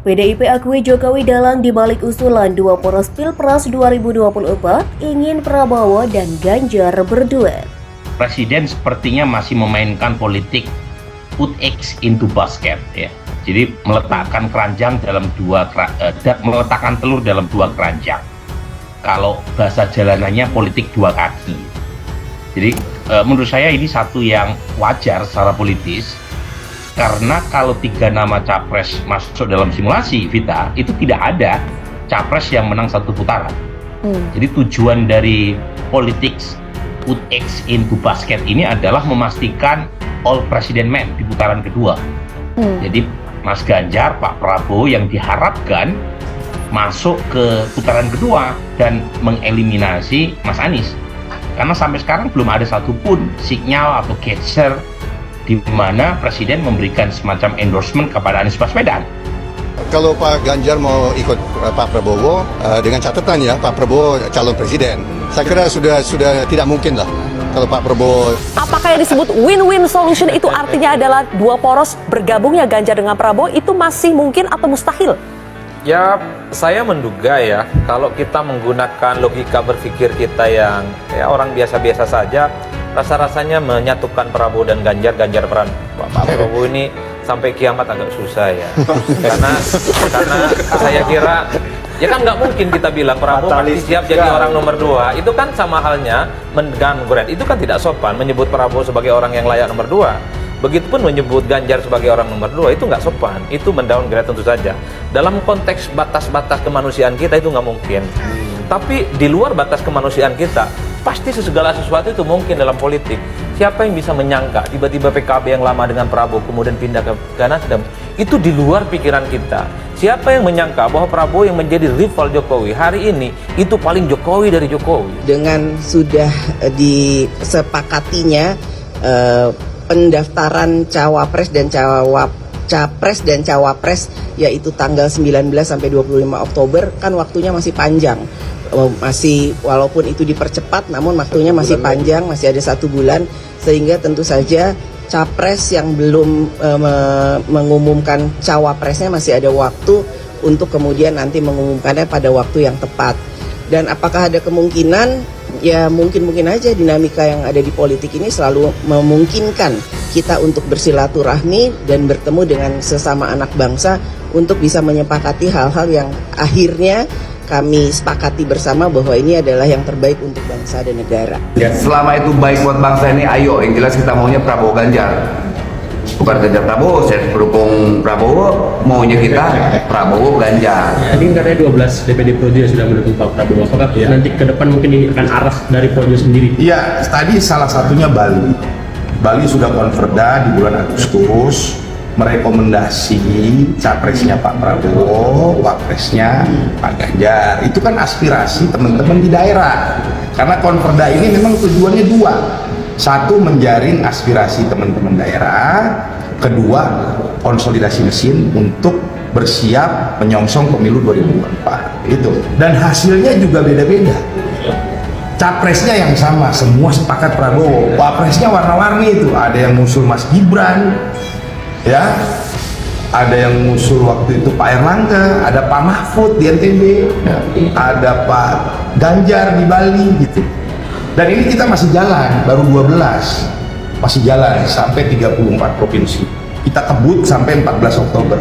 PDIP akui Jokowi dalang dibalik usulan dua poros Pilpres 2024 ingin Prabowo dan Ganjar berduet. Presiden sepertinya masih memainkan politik put eggs into basket ya. Jadi meletakkan keranjang dalam meletakkan telur dalam dua keranjang. Kalau bahasa jalanannya politik dua kaki. Jadi menurut saya ini satu yang wajar secara politis. Karena kalau 3 nama capres masuk dalam simulasi, Vita, itu tidak ada capres yang menang satu putaran. Jadi tujuan dari politics put eggs into basket ini adalah memastikan all president men di putaran kedua. Jadi Mas Ganjar, Pak Prabowo yang diharapkan masuk ke putaran kedua dan mengeliminasi Mas Anies. Karena sampai sekarang belum ada satupun sinyal atau gesture di mana Presiden memberikan semacam endorsement kepada Anies Baswedan. Kalau Pak Ganjar mau ikut Pak Prabowo, dengan catatan ya, Pak Prabowo calon presiden. Saya kira sudah tidak mungkin lah kalau Pak Prabowo. Apakah yang disebut win-win solution itu artinya adalah dua poros bergabungnya Ganjar dengan Prabowo itu masih mungkin atau mustahil? Ya, saya menduga ya, kalau kita menggunakan logika berpikir kita yang ya orang biasa-biasa saja, rasa-rasanya menyatukan Prabowo dan Ganjar Pak Prabowo ini sampai kiamat agak susah ya. karena saya kira ya kan nggak mungkin kita bilang Prabowo pasti siap jadi orang nomor 2. Itu kan sama halnya mendowngrade. Itu kan tidak sopan menyebut Prabowo sebagai orang yang layak nomor 2. Begitupun menyebut Ganjar sebagai orang nomor 2 itu nggak sopan, itu mendowngrade tentu saja. Dalam konteks batas-batas kemanusiaan kita itu nggak mungkin. Tapi di luar batas kemanusiaan kita, pasti segala sesuatu itu mungkin dalam politik. Siapa yang bisa menyangka tiba-tiba PKB yang lama dengan Prabowo kemudian pindah ke Nasdem? Itu di luar pikiran kita. Siapa yang menyangka bahwa Prabowo yang menjadi rival Jokowi hari ini itu paling Jokowi dari Jokowi? Dengan sudah disepakatinya pendaftaran cawapres dan capres dan cawapres yaitu tanggal 19 sampai 25 Oktober kan waktunya masih panjang. Masih walaupun itu dipercepat namun waktunya masih panjang, masih ada 1 bulan, sehingga tentu saja capres yang belum mengumumkan cawapresnya masih ada waktu untuk kemudian nanti mengumumkannya pada waktu yang tepat. Dan apakah ada kemungkinan? Ya mungkin aja dinamika yang ada di politik ini selalu memungkinkan kita untuk bersilaturahmi dan bertemu dengan sesama anak bangsa untuk bisa menyepakati hal-hal yang akhirnya kami sepakati bersama bahwa ini adalah yang terbaik untuk bangsa dan negara. Ya, selama itu baik buat bangsa ini, ayo, yang jelas kita maunya Prabowo Ganjar. Bukan Ganjar Prabowo, saya pendukung Prabowo, maunya kita Prabowo Ganjar. Tadi katanya 12 DPD Projo sudah mendukung Pak Prabowo. Apakah nanti ke depan mungkin ini akan arah dari Projo sendiri? Iya, tadi salah satunya Bali. Bali sudah konverda di bulan Agustus merekomendasi capresnya Pak Prabowo, wapresnya Pak Ganjar. Itu kan aspirasi teman-teman di daerah. Karena konverda ini memang tujuannya 2. 1, menjaring aspirasi teman-teman daerah. 2, konsolidasi mesin untuk bersiap menyongsong pemilu 2024. Itu. Dan hasilnya juga beda-beda. Capresnya yang sama, semua sepakat Prabowo. Wapresnya warna-warni itu. Ada yang ngusul Mas Gibran, ya, ada yang ngusul waktu itu Pak Erlangga, ada Pak Mahfud di NTB, ya, ada Pak Ganjar di Bali gitu. Dan ini kita masih jalan, baru 12, masih jalan sampai 34 provinsi. Kita kebut sampai 14 Oktober,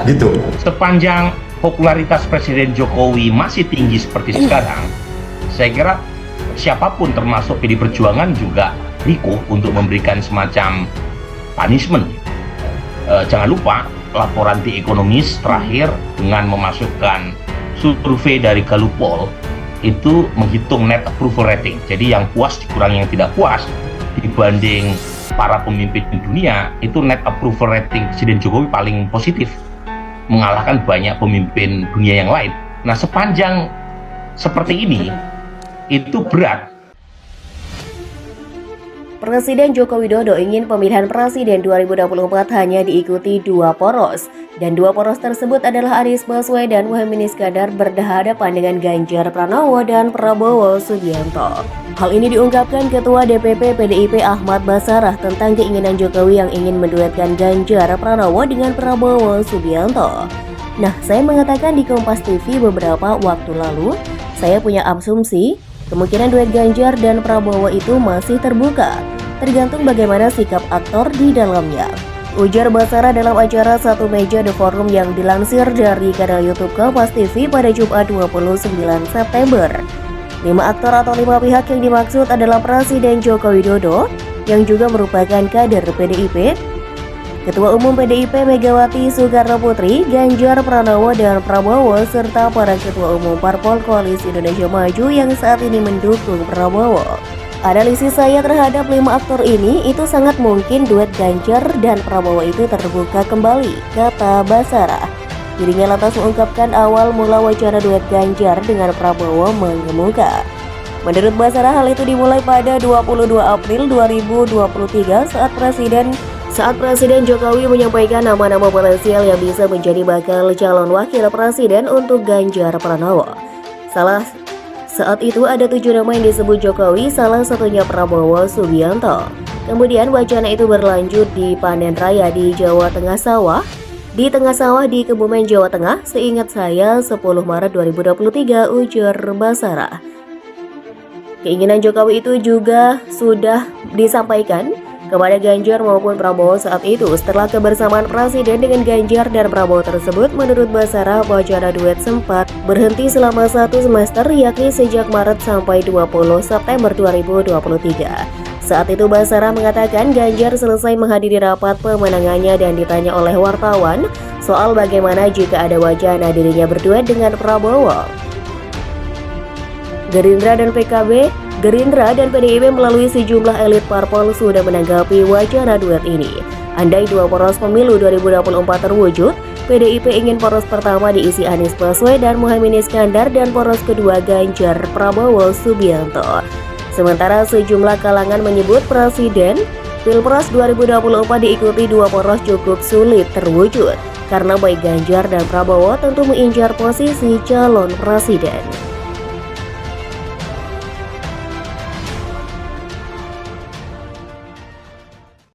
gitu. Sepanjang popularitas Presiden Jokowi masih tinggi seperti sekarang, saya kira siapapun termasuk PD Perjuangan juga rikuh untuk memberikan semacam punishment. Jangan lupa laporan The Economist terakhir dengan memasukkan survei dari Gallup Poll itu menghitung net approval rating. Jadi yang puas dikurangi yang tidak puas dibanding para pemimpin dunia, itu net approval rating Presiden Jokowi paling positif, mengalahkan banyak pemimpin dunia yang lain. Nah, sepanjang seperti ini itu berat. Presiden Joko Widodo ingin pemilihan presiden 2024 hanya diikuti 2 poros. Dan 2 poros tersebut adalah Anies Baswedan dan Muhaimin Iskandar berhadapan dengan Ganjar Pranowo dan Prabowo Subianto. Hal ini diungkapkan Ketua DPP PDIP Ahmad Basarah tentang keinginan Jokowi yang ingin menduetkan Ganjar Pranowo dengan Prabowo Subianto. Nah, saya mengatakan di Kompas TV beberapa waktu lalu, saya punya asumsi kemungkinan duet Ganjar dan Prabowo itu masih terbuka, tergantung bagaimana sikap aktor di dalamnya. Ujar Basara dalam acara Satu Meja The Forum yang dilansir dari kanal YouTube Kompas TV pada Jumat 29 September. 5 aktor atau 5 pihak yang dimaksud adalah Presiden Joko Widodo yang juga merupakan kader PDIP, Ketua Umum PDIP Megawati Soekarno Putri, Ganjar Pranowo dan Prabowo, serta para Ketua Umum Parpol Koalisi Indonesia Maju yang saat ini mendukung Prabowo. Analisis saya terhadap 5 aktor ini, itu sangat mungkin duet Ganjar dan Prabowo itu terbuka kembali, kata Basara. Dirinya lantas mengungkapkan awal mula wacana duet Ganjar dengan Prabowo mengemuka. Menurut Basara, hal itu dimulai pada 22 April 2023 saat Presiden Jokowi menyampaikan nama-nama potensial yang bisa menjadi bakal calon wakil presiden untuk Ganjar Pranowo. Saat itu ada 7 nama yang disebut Jokowi, salah satunya Prabowo Subianto. Kemudian wacana itu berlanjut di panen raya di Tengah Sawah di Kebumen, Jawa Tengah, seingat saya 10 Maret 2023, ujar Basara. Keinginan Jokowi itu juga sudah disampaikan kepada Ganjar maupun Prabowo saat itu. Setelah kebersamaan Presiden dengan Ganjar dan Prabowo tersebut, menurut Basara, wacana duet sempat berhenti selama 1 semester, yakni sejak Maret sampai 20 September 2023. Saat itu Basara mengatakan Ganjar selesai menghadiri rapat pemenangannya dan ditanya oleh wartawan soal bagaimana jika ada wacana dirinya berduet dengan Prabowo. Gerindra dan PDIP melalui sejumlah elit parpol sudah menanggapi wacana duet ini. Andai 2 poros pemilu 2024 terwujud, PDIP ingin poros pertama diisi Anies Baswedan, Muhaimin Iskandar, dan poros kedua Ganjar Prabowo Subianto. Sementara sejumlah kalangan menyebut Pilpres 2024 diikuti 2 poros cukup sulit terwujud, karena baik Ganjar dan Prabowo tentu mengincar posisi calon presiden.